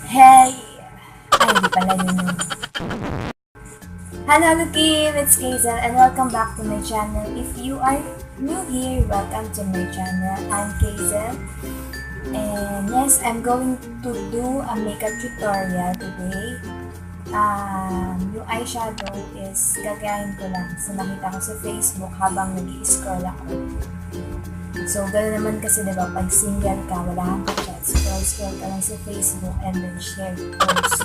Hey! Ay, hindi pala yun. Hello, Kim! It's Cazel and welcome back to my channel. If you are new here, welcome to my channel. I'm Cazel. And yes, I'm going to do a makeup tutorial today. Yung eyeshadow is gagayahin ko lang sa nakita ko sa Facebook habang nag-i-scroll ako. So, gano'n naman kasi diba, pag single ka, wala kang ka-chat, scroll ka lang sa Facebook and then share post.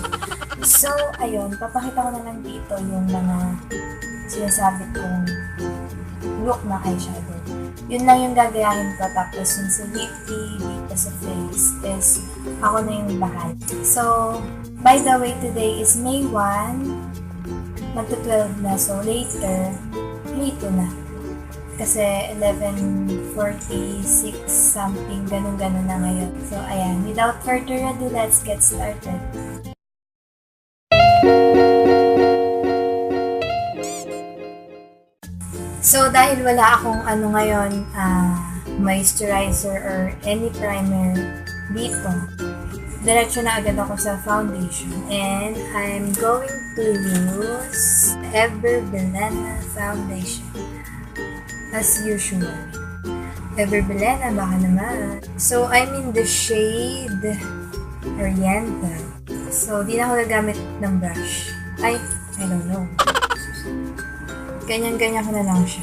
So, ayun, papakita ko na lang dito yung mga sinasabi kong look na eyeshadow. Yun lang yung gagayahin ko, tapos yung sa lippy, dito sa face, is ako na yung bahal. So, by the way, today is May 1, magto-12 na, so later, May 2 na. Kasi 11:46 something, ganun-ganun na ngayon. So, ayan. Without further ado, let's get started. So, dahil wala akong ngayon, moisturizer or any primer dito, diretso na agad ako sa foundation. And I'm going to use Everbelena foundation. As usual. Everbelena, baka naman. So, I'm in the shade Oriental. So, di na ako nagamit ng brush. I don't know. Ganyan-ganyan ko na lang siya.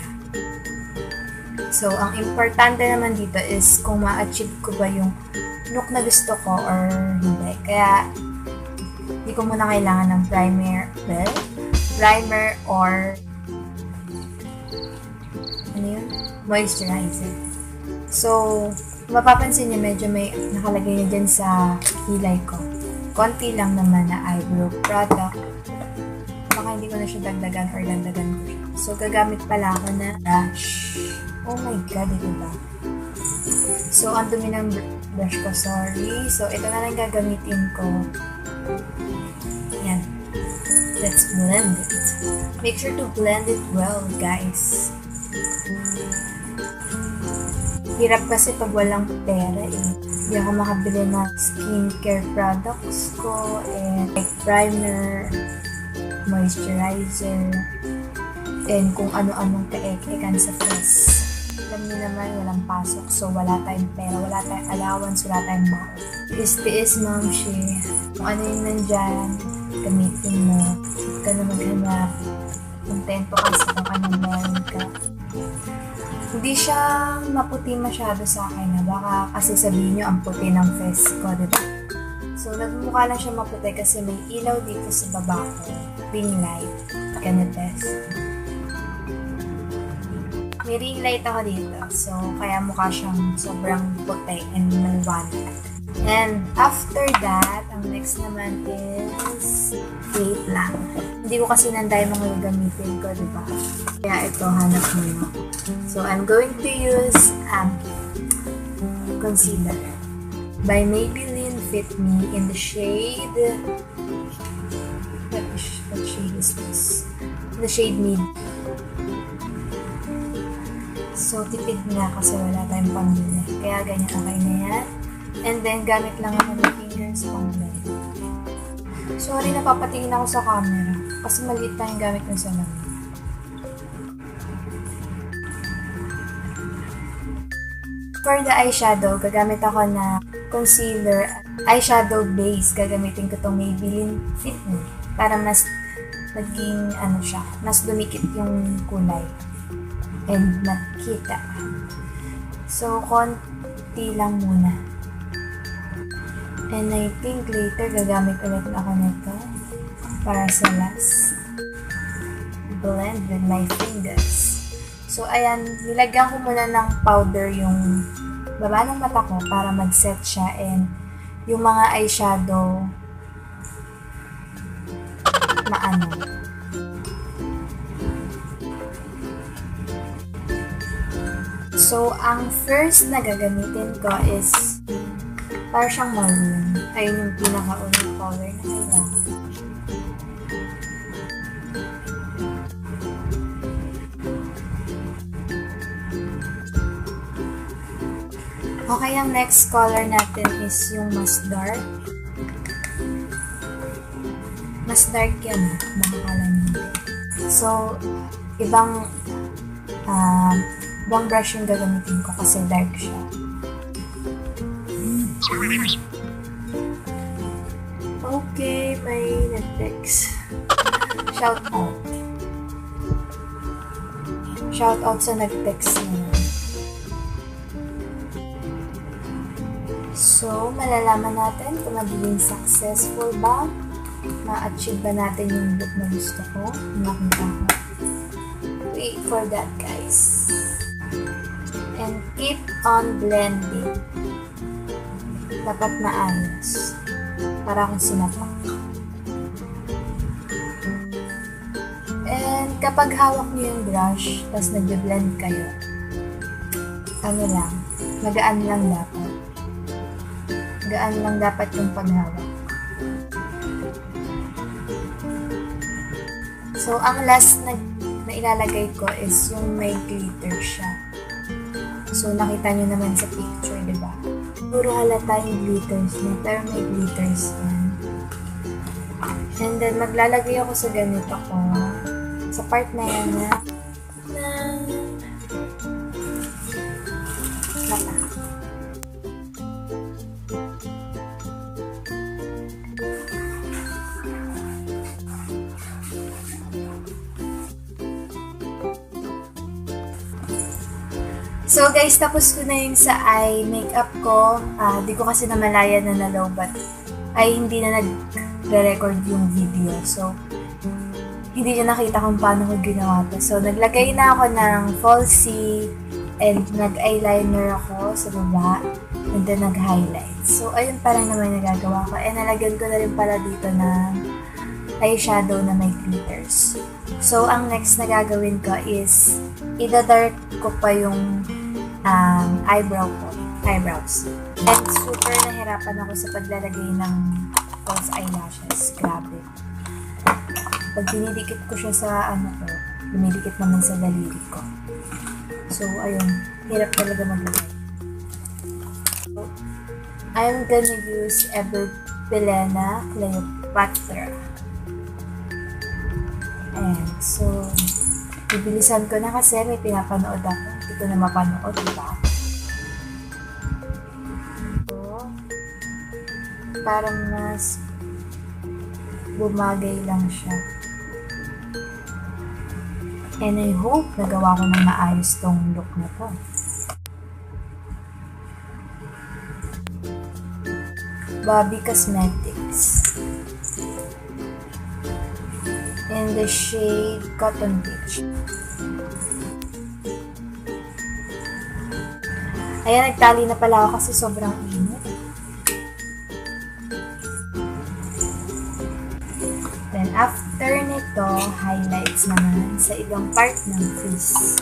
So, ang importante naman dito is kung ma-achieve ko ba yung look na gusto ko or hindi. Kaya, hindi ko muna kailangan ng primer or moisturizer. So, mapapansin niyo medyo may nakalagay na dyan sa kilay ko. Konti lang naman na eyebrow product. Baka hindi ko na siya dagdagan or dagdagan ko siya. So, gagamit pala ako na brush. Oh my god, ito ba? So, ang dumi ng brush ko, sorry. So, ito na lang gagamitin ko. Yan. Let's blend it. Make sure to blend it well, guys. Hirap kasi pag walang pera eh. Hindi ako makabili ng skincare products ko and like primer, moisturizer, and kung ano-anong kaek-ekan sa face. Alam niyo naman, walang pasok, so wala tayong pera, wala tayong allowance, wala tayong baon. Tiis-tiis, ma'am, she. Kung ano yung nandyan, gamitin mo. Huwag ka na maghanap. Kontento ka sa kung anong meron ka. Hindi siya maputi masyado sa akin na baka kasi sabihin nyo ang puti ng face ko, diba? So, nagmumukha lang siya maputi kasi may ilaw dito sa baba ko. Ring light. Ganito. May ring light ako dito. So, kaya mukha siyang sobrang puti and maliwanag. And after that, ang next naman is wait lang. Hindi ko kasi nanday mga gagamitin ko, diba? Kaya ito, hanap mo na. So, I'm going to use concealer by Maybelline Fit Me in the shade, what shade is this? The shade Mid. So, tipid na kasi wala tayong pambili. Kaya ganyan, okay na yan. And then, gamit lang ako ng fingers pang blend. Sorry, napapatingin ako sa camera kasi maliit lang yung gamit ng salamin. For the eyeshadow, gagamit ako na concealer, eyeshadow base. Gagamitin ko itong Maybelline Fit Me para mas naging siya, mas dumikit yung kulay and makita. So, konti lang muna. And I think later gagamit ulit ako nito para sa last. Blend with my fingers. So, ayan, nilagyan ko muna ng powder yung baba ng mata ko para mag-set siya and yung mga eyeshadow maano. So, ang first na gagamitin ko is para siyang maroon. Ayun yung pinaka-unang color na kailangan. Okay, ang next color natin is yung mas dark. Mas dark yan, makakala niyo. So, ibang brush yung gagamitin ko kasi dark siya. Okay, may nag-text. Shout out. Shout out sa nag-text niya. So, malalaman natin kung magiging successful ba, ma-achieve ba natin yung look na gusto ko, makita ko. Wait for that, guys. And keep on blending. Dapat maayos. Para akong sinapak. And kapag hawak niyo yung brush, tapos nag-blend kayo, ano lang, magaan lang dapat. Gaan lang dapat yung paghawak. So, ang last na ilalagay ko is yung may glitter siya. So, nakita nyo naman sa picture, diba? Puro halata yung glitters niya, pero may glitters yan. And then, maglalagay ako sa ganito ko. Sa part na yan na mata. So guys, tapos ko na yung sa eye makeup ko. Di ko kasi namalaya na nalobat. Ay, hindi na nag-record yung video. So, hindi niya nakita kung paano ko ginawa to. So, naglagay na ako ng falsie and nag-eyeliner ako sa baba. And then, nag-highlight. So, ayun pa lang naman nagagawa ko. And nalagyan ko na rin pala dito ng eyeshadow na may glitters. So, ang next na gagawin ko is ida-dark ko pa yung eyebrows. And super nahirapan ako sa paglalagay ng false eyelashes. Grabe. Pag dinidikit ko siya sa dumidikit naman sa daliri ko. So, ayun. Hirap talaga maglagay. So, I'm gonna use Belena Cleopatra. And so, bibilisan ko na kasi may pinapanood ako. Hindi ko na mapanood, diba? So, parang mas bumagay lang siya. And I hope nagawa ko na maayos tong look na to. Bobby Cosmetics. In the shade Cotton Beach. Ayan, nagtali na pala ako kasi sobrang init. Then, after nito, highlights naman sa ibang part ng face.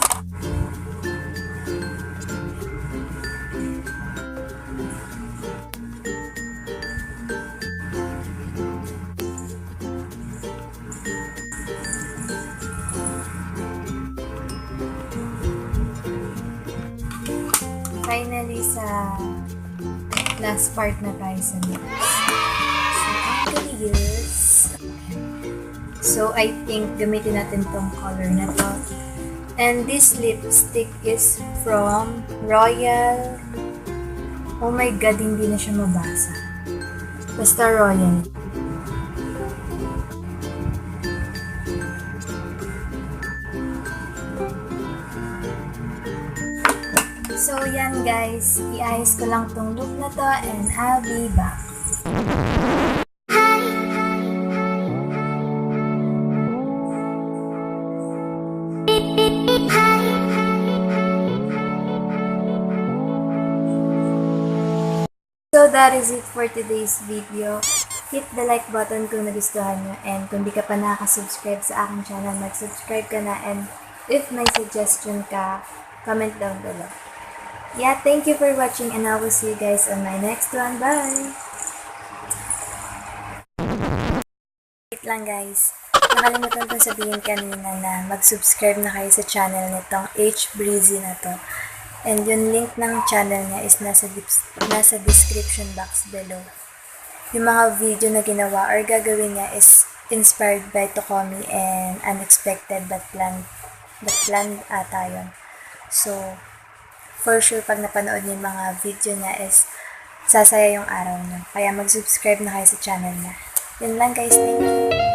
Finally, sa last part na tayo sa lips. So, I'm gonna use... So, I think gamitin natin tong color na to. And this lipstick is from Royal... Oh my God, hindi na siya mabasa. Basta Royal. So, yan guys. Iayos ko lang tong look na to and I'll be back. So, that is it for today's video. Hit the like button kung nagustuhan nyo. And kung di ka pa nakaka-subscribe sa aking channel, mag-subscribe ka na. And if may suggestion ka, comment down below. Yeah, thank you for watching and I will see you guys on my next one. Bye! Wait lang guys. Nakalimutan kong sabihin kanina na mag-subscribe na kayo sa channel nitong H Breezy na to. And yung link ng channel niya is nasa description box below. Yung mga video na ginawa or gagawin niya is inspired by Tokomi and unexpected but planned ata yun. So, for sure, pag napanood niyo yung mga video niya is sasaya yung araw niyo. Kaya mag-subscribe na kayo sa channel niya. Yun lang guys, thank you!